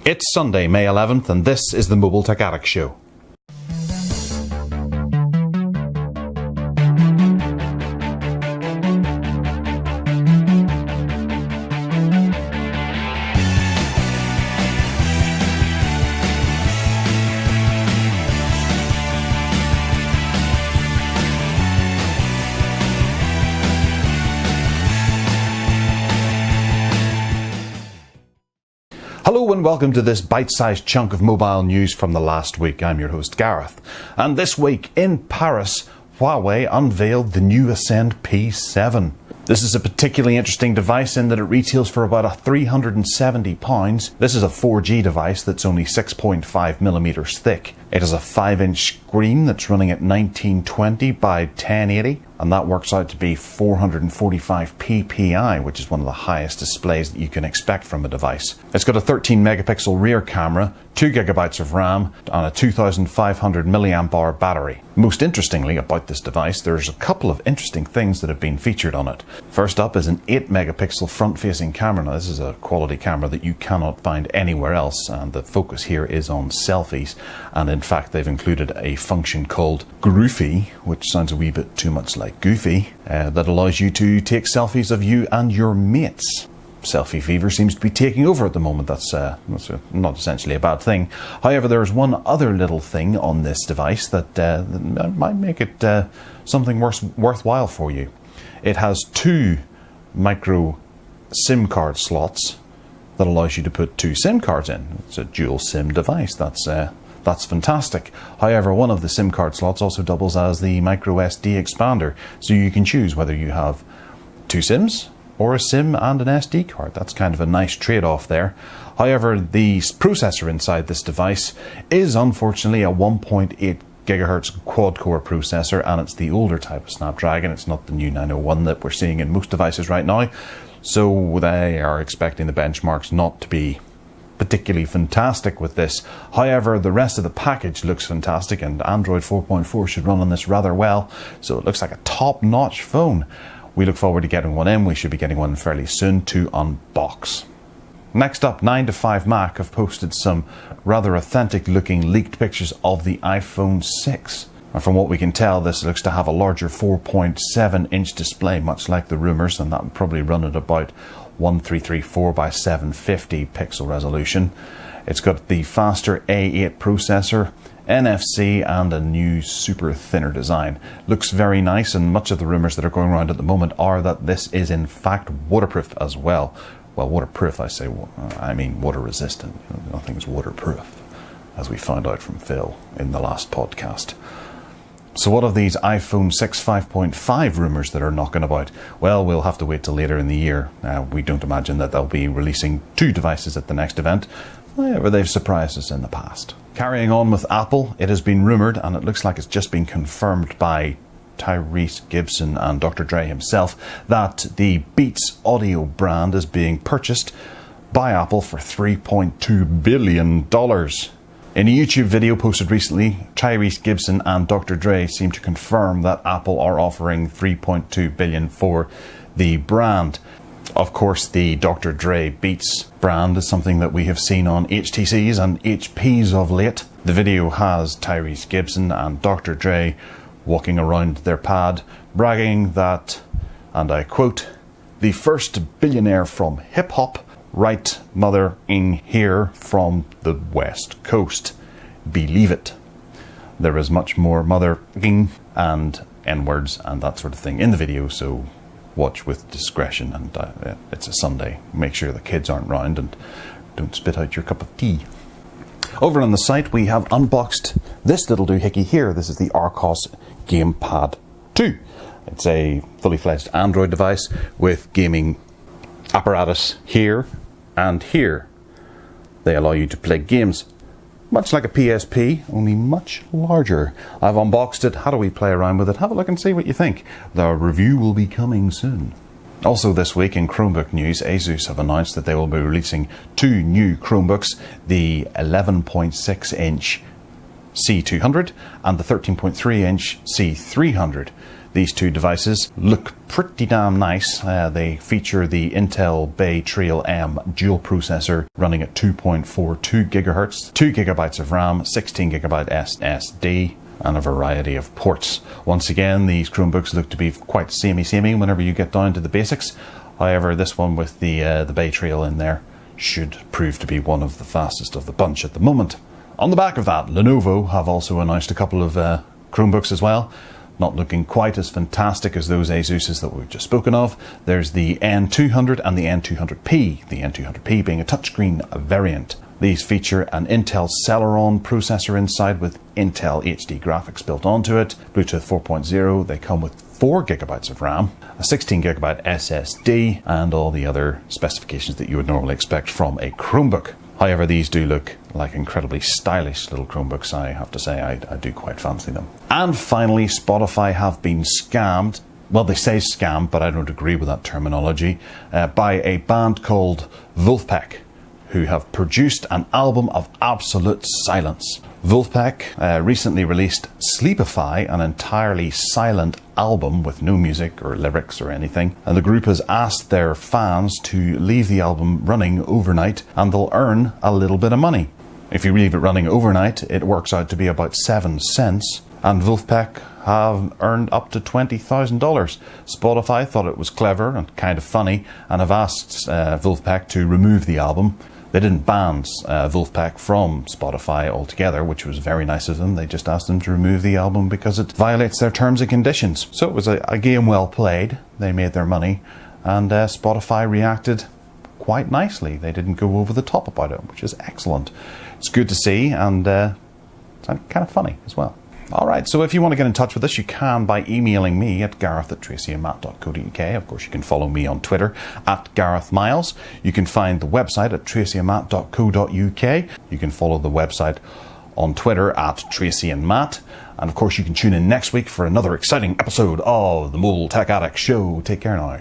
It's Sunday, May 11th, and this is the Mobile Tech Addicts Show. Hello and welcome to this bite-sized chunk of mobile news from the last week. I'm your host Gareth, and this week in Paris, Huawei unveiled the new Ascend P7. This is a particularly interesting device in that it retails for about £370. This is a 4G device that's only 6.5mm thick. It has a 5-inch screen that's running at 1920 by 1080, and that works out to be 445 ppi, which is one of the highest displays that you can expect from a device. It's got a 13 megapixel rear camera, 2 gigabytes of RAM, and a 2500 milliamp hour battery. Most interestingly about this device, there's a couple of interesting things that have been featured on it. First up is an 8 megapixel front-facing camera. Now, this is a quality camera that you cannot find anywhere else, and the focus here is on selfies. And in fact, they've included a function called Groovy, which sounds a wee bit too much like Goofy, that allows you to take selfies of you and your mates. Selfie fever seems to be taking over at the moment. That's not essentially a bad thing. However, there's one other little thing on this device that might make it something worthwhile for you. It has 2 micro SIM card slots that allows you to put 2 SIM cards in. It's a dual SIM device. That's fantastic. However, one of the SIM card slots also doubles as the micro SD expander, so you can choose whether you have 2 SIMs or a SIM and an SD card. That's kind of a nice trade-off there. However, the processor inside this device is unfortunately a 1.8 gigahertz quad-core processor, and it's the older type of Snapdragon. It's not the new 901 that we're seeing in most devices right now, so they are expecting the benchmarks not to be particularly fantastic with this. However, the rest of the package looks fantastic, and Android 4.4 should run on this rather well, so it looks like a top-notch phone. We look forward to getting one in. We should be getting one fairly soon to unbox. Next up, 9to5Mac have posted some rather authentic looking leaked pictures of the iPhone 6. And from what we can tell, this looks to have a larger 4.7-inch display, much like the rumours, and that would probably run at about 1334 by 750 pixel resolution. It's got the faster A8 processor, NFC, and a new super thinner design. Looks very nice, and much of the rumours that are going around at the moment are that this is in fact waterproof as well. Well, waterproof, I mean water resistant. Nothing's waterproof, as we found out from Phil in the last podcast. So what of these iPhone 6 5.5 rumours that are knocking about? Well, we'll have to wait till later in the year. We don't imagine that they'll be releasing 2 devices at the next event. However, they've surprised us in the past. Carrying on with Apple, it has been rumoured, and it looks like it's just been confirmed by Tyrese Gibson and Dr. Dre himself, that the Beats audio brand is being purchased by Apple for $3.2 billion. In a YouTube video posted recently, Tyrese Gibson and Dr. Dre seem to confirm that Apple are offering $3.2 billion for the brand. Of course, the Dr. Dre Beats brand is something that we have seen on HTCs and HPs of late. The video has Tyrese Gibson and Dr. Dre walking around their pad, bragging that, and I quote, "the first billionaire from hip-hop, right mother in here from the West Coast. Believe it." There is much more mother-ing and N-words and that sort of thing in the video, so watch with discretion, and it's a Sunday. Make sure the kids aren't round and don't spit out your cup of tea. Over on the site, we have unboxed this little doohickey here. This is the Archos GamePad 2. It's a fully fledged Android device with gaming apparatus here and here. They allow you to play games much like a PSP, only much larger. I've unboxed it. How do we play around with it? Have a look and see what you think. The review will be coming soon. Also this week in Chromebook news, Asus have announced that they will be releasing 2 new Chromebooks, the 11.6-inch C200 and the 13.3-inch C300. These two devices look pretty damn nice. They feature the Intel Bay Trail M dual processor running at 2.42 GHz, 2 GB of RAM, 16 GB SSD, and a variety of ports. Once again, these Chromebooks look to be quite samey whenever you get down to the basics. However, this one with the Bay Trail in there should prove to be one of the fastest of the bunch at the moment. On the back of that, Lenovo have also announced a couple of Chromebooks as well. Not looking quite as fantastic as those Asuses that we've just spoken of. There's the N200 and the N200P, the N200P being a touchscreen variant. These feature an Intel Celeron processor inside with Intel HD graphics built onto it, Bluetooth 4.0, they come with 4 GB of RAM, a 16 GB SSD, and all the other specifications that you would normally expect from a Chromebook. However, these do look like incredibly stylish little Chromebooks. I have to say, I do quite fancy them. And finally, Spotify have been scammed. Well, they say scammed, but I don't agree with that terminology, by a band called Wolfpack, who have produced an album of absolute silence. Wolfpack recently released Sleepify, an entirely silent album with no music or lyrics or anything, and the group has asked their fans to leave the album running overnight and they'll earn a little bit of money. If you leave it running overnight, it works out to be about 7 cents, and Wolfpack have earned up to $20,000. Spotify thought it was clever and kind of funny and have asked Wolfpack to remove the album. They didn't ban Wolfpack from Spotify altogether, which was very nice of them. They just asked them to remove the album because it violates their terms and conditions. So it was a game well played. They made their money, and Spotify reacted quite nicely. They didn't go over the top about it, which is excellent. It's good to see, and it's kind of funny as well. Alright, so if you want to get in touch with us, you can by emailing me at gareth@tracyandmatt.co.uk. Of course, you can follow me on Twitter at GarethMiles. You can find the website at tracyandmatt.co.uk. You can follow the website on Twitter at tracyandmatt. And of course, you can tune in next week for another exciting episode of the Mobile Tech Addicts Show. Take care now.